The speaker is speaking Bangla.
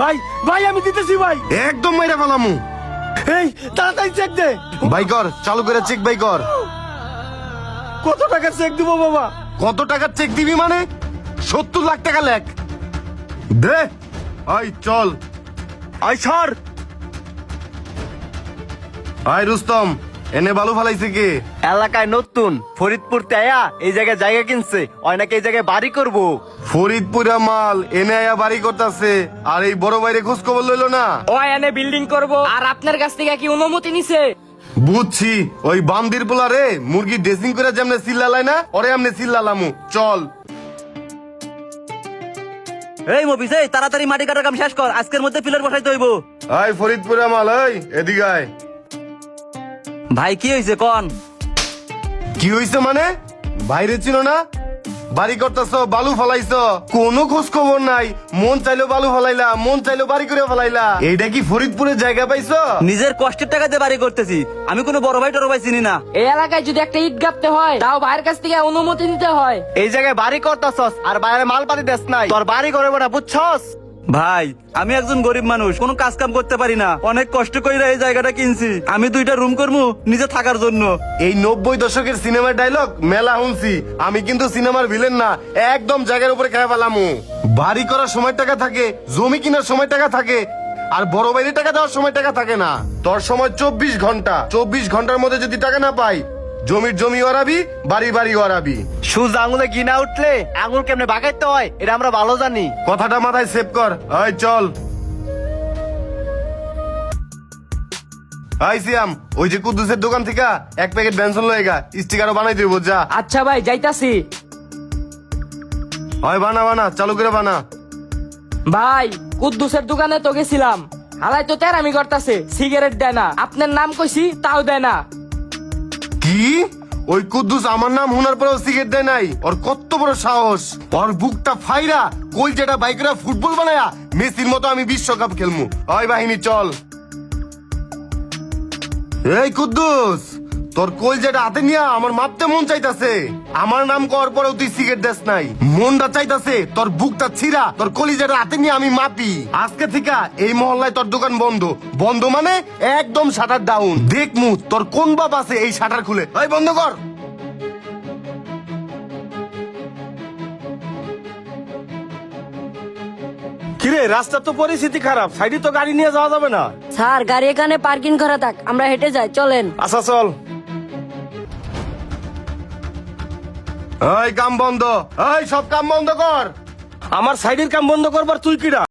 ভাই ভাই আমি দিতেছি ভাই। একদম মাইরা ফেলামু। এই তাড়াতাড়ি চেক দে। বাই কর, চালু করে চেক বাই কর। কত টাকা চেক দিব বাবা? কত টাকার চেক দিবি মানে? 70 লাখ টাকা লেখ দে। আই চল। আই সর। আই রুস্তম, এনে বালু ফালাইছে কে? এলাকায় নতুন ফরিদপুর তেয়া এই জায়গায় জায়গা কিনছে, ওই নাকি এই জায়গায় বাড়ি করব। ফরিদপুরা মাল এনে আয়া বাড়ি করতেছে, আর এই বড় বাইরে খোঁজ খবর লইলো না। ও এনে বিল্ডিং করব, আর আপনার কাছ থেকে কি অনুমতি নিছে? বুঝছি, ওই বান্দির পোলা রে মুরগি ড্রেসিং করে যেমনে চিল্লালাই না, ওরে আমনে চিল্লালামু। চল। এই মফিস, এই তাড়াতাড়ি মাটি কাটার কাম শেষ কর, আজকের মধ্যে পিলার বসাইতে হইব। আই ফরিদপুরা মাল, এই এদিকে আয়। ভাই কি হইছে কোন? কি হইছে মানে? বাইরে ছিল না, বাড়ি করতেছ, বালু ফলাইছ, কোনো খোঁজ খবর নাই। মন চাইলো বালু ফলাইলা, মন চাইলো বাড়ি করে ফলাইলা। এইটা কি ফরিদপুরের জায়গা পাইছো? নিজের কষ্টের টাকা দিয়ে বাড়ি করতেছি, আমি কোনো বড় ভাই টড় ভাই চিনি না। এই এলাকায় যদি একটা ইট গাঁথতে হয় তাও ভাইয়ের কাছ থেকে অনুমতি নিতে হয়। এই জায়গায় বাড়ি করতেছস আর বাইরে মাল পাতি দেস নাই, তোর বাড়ি করে না বুঝছস? ভাই আমি একজন গরিব মানুষ, কোনো কাজ কাম করতে পারি না, অনেক কষ্ট কইরা এই জায়গাটা কিনছি। আমি 2টা রুম করবো নিজে থাকার জন্য। এই 90 দশকের সিনেমার ডায়লগ মেলা শুনছি। আমি কিন্তু সিনেমার ভিলেন না, একদম জায়গার উপরে খেয়ে ফেলামু। বাড়ি করার সময় টাকা থাকে, জমি কেনার সময় টাকা থাকে, আর বড় বাইরে টাকা দেওয়ার সময় টাকা থাকে না। তোর সময় 24 ঘন্টা, 24 ঘন্টার মধ্যে যদি টাকা না পাই, জমির জমি ওরাবি, বাড়ি বাড়ি ওরাবি। সুজ আঙুলে গিনা উঠলে আঙুল কেমনে বাগাইতে হয় এটা আমরা ভালো জানি। কথাটা মাথায় সেভ কর। এই চল। আই সিয়াম, ওই যে কুদ্দুসের দোকান থেকে 1 প্যাকেট বেনসন লয়ে গা, স্টিকারও বানাই দিব যা। আচ্ছা ভাই যাইতাছি। হয় বানা বানা, চালু করে বানা। ভাই কুদ্দুসের দোকানে তো গেছিলাম, হালাই তো তেরামি করতেছে, সিগারেট দেয় না। আপনার নাম কইছি তাও দেয় না। কি? ওই কুদ্দুস আমার নাম শোনার পরেও সিগারেট দেয় নাই? ওর কত বড় সাহস! ওর বুকটা ফাইরা কই যেটা বাইকরা ফুটবল বানায়া মেসির মতো আমি বিশ্বকাপ খেলমু। ওই বাহিনী চল। এই কুদ্দুস, তোর কই যেটা হাতে নিয়া আমার মাপতে মন চাইতাছে। আমার নাম কর পরেও তুই সিগারেট দেস নাই। মনটা চাইতাছে তোর বুকটা ছিড়া, তোর কলিজাটা হাতে নিয়ে আমি মাপি। আজকে থেকে এই মহল্লায় তোর দোকান বন্ধ। বন্ধ মানে একদম শাটার ডাউন। দেখমু তোর কোন বাপ আছে এই শাটার খুলে। এই বন্ধ কর। কিরে রাস্তা তো পরিস্থিতি খারাপ, সাইডে তো গাড়ি নিয়ে যাওয়া যাবে না। স্যার গাড়ি এখানে পার্কিং করা থাক, আমরা হেঁটে যাই, চলেন। আচ্ছা চল। এই কাম বন্ধ, এই সব কাম বন্ধ কর। আমার সাইডের কাম বন্ধ করবার তুই কিরা?